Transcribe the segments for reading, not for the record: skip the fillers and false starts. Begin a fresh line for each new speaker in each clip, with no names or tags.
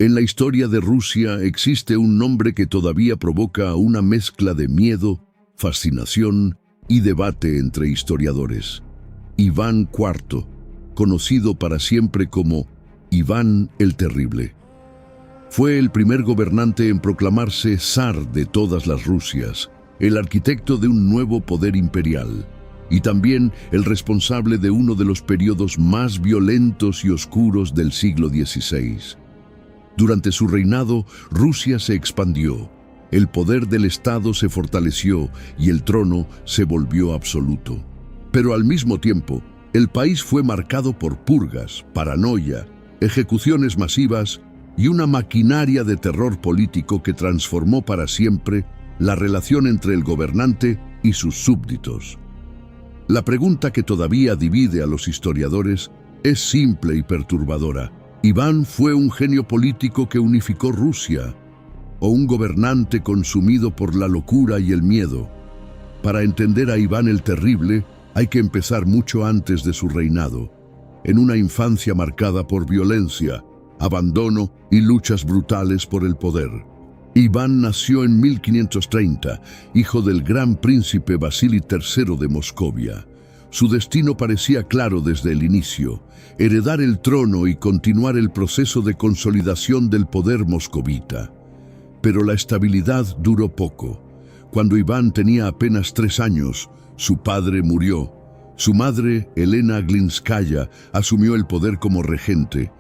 En la historia de Rusia existe un nombre que todavía provoca una mezcla de miedo, fascinación y debate entre historiadores. Iván IV, conocido para siempre como Iván el Terrible. Fue el primer gobernante en proclamarse zar de todas las Rusias, el arquitecto de un nuevo poder imperial, y también el responsable de uno de los periodos más violentos y oscuros del siglo XVI. Durante su reinado, Rusia se expandió, el poder del Estado se fortaleció y el trono se volvió absoluto. Pero al mismo tiempo, el país fue marcado por purgas, paranoia, ejecuciones masivas y una maquinaria de terror político que transformó para siempre la relación entre el gobernante y sus súbditos. La pregunta que todavía divide a los historiadores es simple y perturbadora. ¿Iván fue un genio político que unificó Rusia o un gobernante consumido por la locura y el miedo? Para entender a Iván el Terrible hay que empezar mucho antes de su reinado, en una infancia marcada por violencia, abandono y luchas brutales por el poder. Iván nació en 1530, hijo del gran príncipe Vasili III de Moscovia. Su destino parecía claro desde el inicio: heredar el trono y continuar el proceso de consolidación del poder moscovita. Pero la estabilidad duró poco. Cuando Iván tenía apenas 3 años, su padre murió. Su madre, Elena Glinskaya, asumió el poder como regente.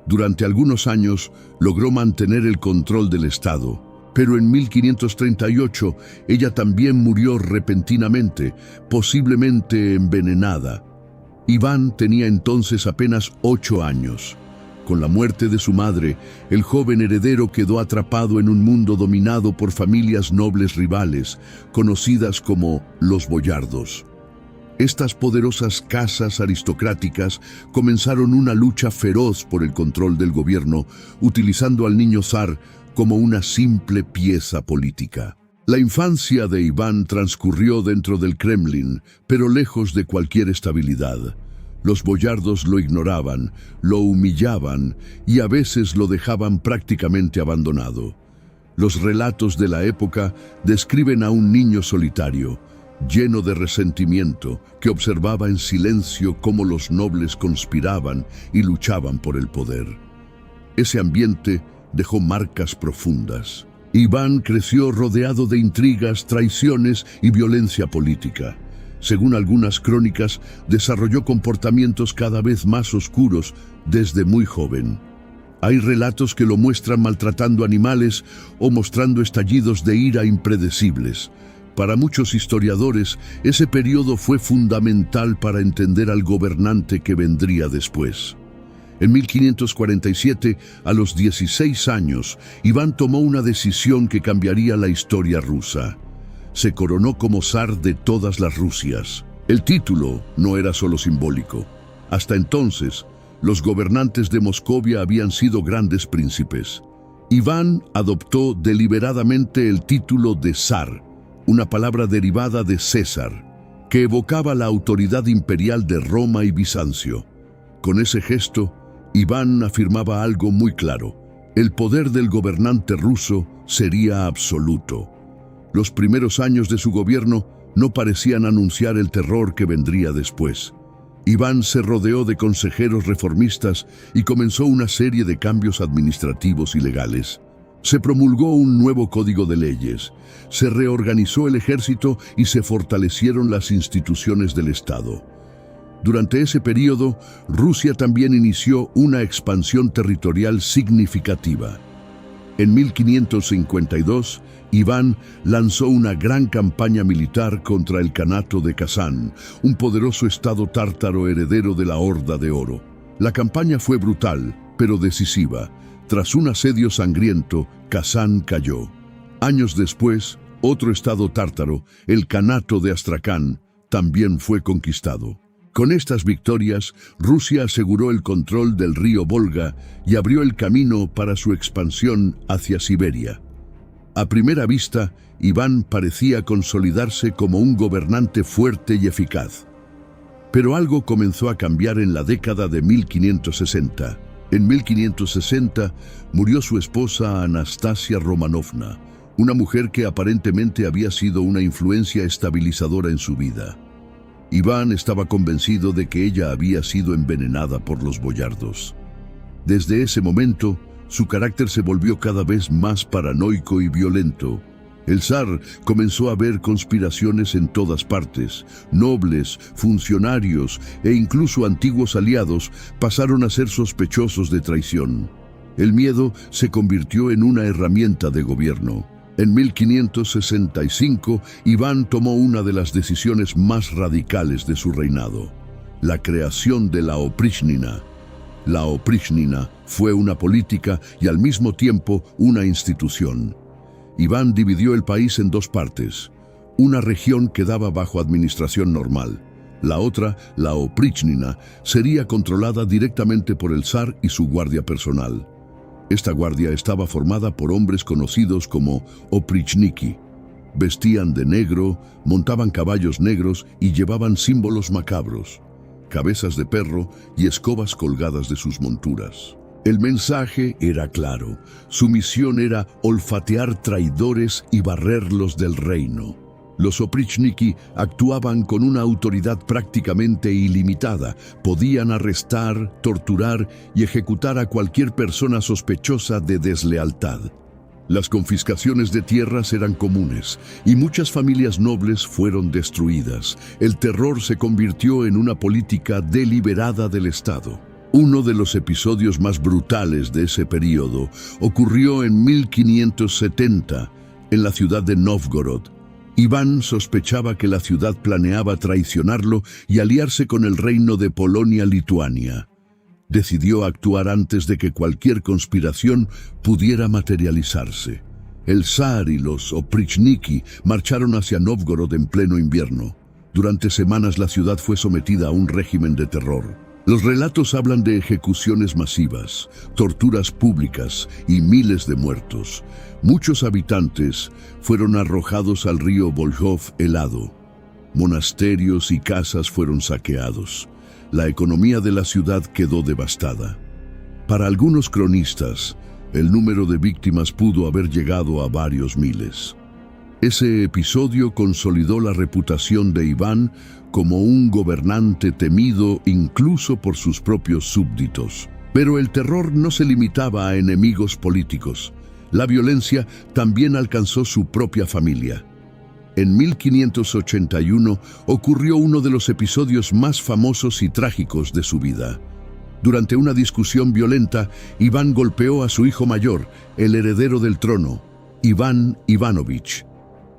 Durante algunos años logró mantener el control del Estado. Pero en 1538 ella también murió repentinamente, posiblemente envenenada. Iván tenía entonces apenas 8 años. Con la muerte de su madre, el joven heredero quedó atrapado en un mundo dominado por familias nobles rivales, conocidas como los boyardos. Estas poderosas casas aristocráticas comenzaron una lucha feroz por el control del gobierno, utilizando al niño zar como una simple pieza política. La infancia de Iván transcurrió dentro del Kremlin, pero lejos de cualquier estabilidad. Los boyardos lo ignoraban, lo humillaban y a veces lo dejaban prácticamente abandonado. Los relatos de la época describen a un niño solitario, lleno de resentimiento, que observaba en silencio cómo los nobles conspiraban y luchaban por el poder. Ese ambiente dejó marcas profundas. Iván creció rodeado de intrigas, traiciones y violencia política. Según algunas crónicas, desarrolló comportamientos cada vez más oscuros desde muy joven. Hay relatos que lo muestran maltratando animales o mostrando estallidos de ira impredecibles. Para muchos historiadores, ese periodo fue fundamental para entender al gobernante que vendría después. En 1547, a los 16 años, Iván tomó una decisión que cambiaría la historia rusa. Se coronó como zar de todas las Rusias. El título no era solo simbólico. Hasta entonces, los gobernantes de Moscovia habían sido grandes príncipes. Iván adoptó deliberadamente el título de zar, una palabra derivada de César, que evocaba la autoridad imperial de Roma y Bizancio. Con ese gesto, Iván afirmaba algo muy claro: el poder del gobernante ruso sería absoluto. Los primeros años de su gobierno no parecían anunciar el terror que vendría después. Iván se rodeó de consejeros reformistas y comenzó una serie de cambios administrativos y legales. Se promulgó un nuevo código de leyes, se reorganizó el ejército y se fortalecieron las instituciones del Estado. Durante ese periodo, Rusia también inició una expansión territorial significativa. En 1552, Iván lanzó una gran campaña militar contra el Kanato de Kazán, un poderoso estado tártaro heredero de la Horda de Oro. La campaña fue brutal, pero decisiva. Tras un asedio sangriento, Kazán cayó. Años después, otro estado tártaro, el Kanato de Astracán, también fue conquistado. Con estas victorias, Rusia aseguró el control del río Volga y abrió el camino para su expansión hacia Siberia. A primera vista, Iván parecía consolidarse como un gobernante fuerte y eficaz. Pero algo comenzó a cambiar en la década de 1560. En 1560 murió su esposa Anastasia Romanovna, una mujer que aparentemente había sido una influencia estabilizadora en su vida. Iván estaba convencido de que ella había sido envenenada por los boyardos. Desde ese momento, su carácter se volvió cada vez más paranoico y violento. El zar comenzó a ver conspiraciones en todas partes. Nobles, funcionarios e incluso antiguos aliados pasaron a ser sospechosos de traición. El miedo se convirtió en una herramienta de gobierno. En 1565, Iván tomó una de las decisiones más radicales de su reinado: la creación de la Oprichnina. La Oprichnina fue una política y al mismo tiempo una institución. Iván dividió el país en dos partes. Una región quedaba bajo administración normal. La otra, la Oprichnina, sería controlada directamente por el zar y su guardia personal. Esta guardia estaba formada por hombres conocidos como oprichniki. Vestían de negro, montaban caballos negros y llevaban símbolos macabros: cabezas de perro y escobas colgadas de sus monturas. El mensaje era claro: su misión era olfatear traidores y barrerlos del reino. Los oprichniki actuaban con una autoridad prácticamente ilimitada. Podían arrestar, torturar y ejecutar a cualquier persona sospechosa de deslealtad. Las confiscaciones de tierras eran comunes y muchas familias nobles fueron destruidas. El terror se convirtió en una política deliberada del Estado. Uno de los episodios más brutales de ese periodo ocurrió en 1570, en la ciudad de Novgorod. Iván sospechaba que la ciudad planeaba traicionarlo y aliarse con el reino de Polonia-Lituania. Decidió actuar antes de que cualquier conspiración pudiera materializarse. El zar y los oprichniki marcharon hacia Novgorod en pleno invierno. Durante semanas la ciudad fue sometida a un régimen de terror. Los relatos hablan de ejecuciones masivas, torturas públicas y miles de muertos. Muchos habitantes fueron arrojados al río Volkhov helado. Monasterios y casas fueron saqueados. La economía de la ciudad quedó devastada. Para algunos cronistas, el número de víctimas pudo haber llegado a varios miles. Ese episodio consolidó la reputación de Iván como un gobernante temido incluso por sus propios súbditos. Pero el terror no se limitaba a enemigos políticos. La violencia también alcanzó su propia familia. En 1581 ocurrió uno de los episodios más famosos y trágicos de su vida. Durante una discusión violenta, Iván golpeó a su hijo mayor, el heredero del trono, Iván Ivanovich.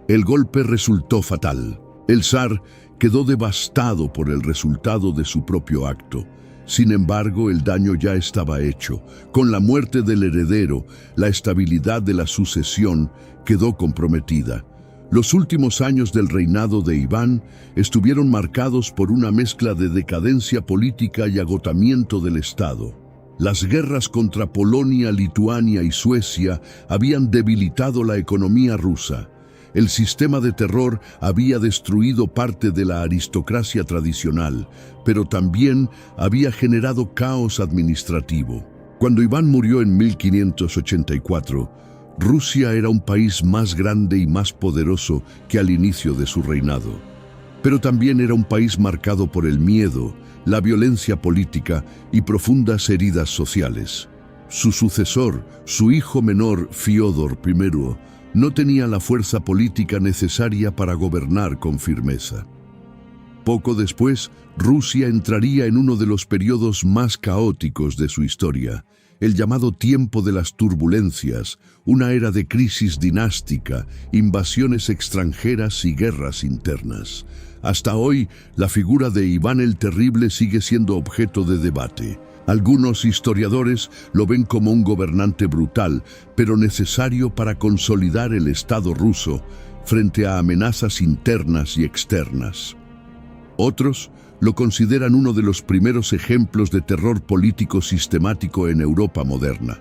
El golpe resultó fatal. El zar quedó devastado por el resultado de su propio acto. Sin embargo, el daño ya estaba hecho. Con la muerte del heredero, la estabilidad de la sucesión quedó comprometida. Los últimos años del reinado de Iván estuvieron marcados por una mezcla de decadencia política y agotamiento del Estado. Las guerras contra Polonia, Lituania y Suecia habían debilitado la economía rusa. El sistema de terror había destruido parte de la aristocracia tradicional, pero también había generado caos administrativo. Cuando Iván murió en 1584, Rusia era un país más grande y más poderoso que al inicio de su reinado. Pero también era un país marcado por el miedo, la violencia política y profundas heridas sociales. Su sucesor, su hijo menor, Fiódor I, no tenía la fuerza política necesaria para gobernar con firmeza. Poco después, Rusia entraría en uno de los periodos más caóticos de su historia, el llamado tiempo de las turbulencias, una era de crisis dinástica, invasiones extranjeras y guerras internas. Hasta hoy, la figura de Iván el Terrible sigue siendo objeto de debate. Algunos historiadores lo ven como un gobernante brutal, pero necesario para consolidar el Estado ruso frente a amenazas internas y externas. Otros lo consideran uno de los primeros ejemplos de terror político sistemático en Europa moderna.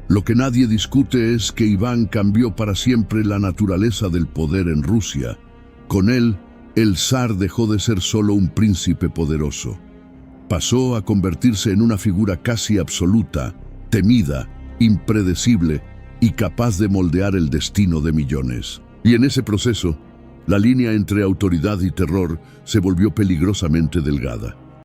Lo que nadie discute es que Iván cambió para siempre la naturaleza del poder en Rusia. Con él, el zar dejó de ser solo un príncipe poderoso. Pasó a convertirse en una figura casi absoluta, temida, impredecible y capaz de moldear el destino de millones. Y en ese proceso, la línea entre autoridad y terror se volvió peligrosamente delgada.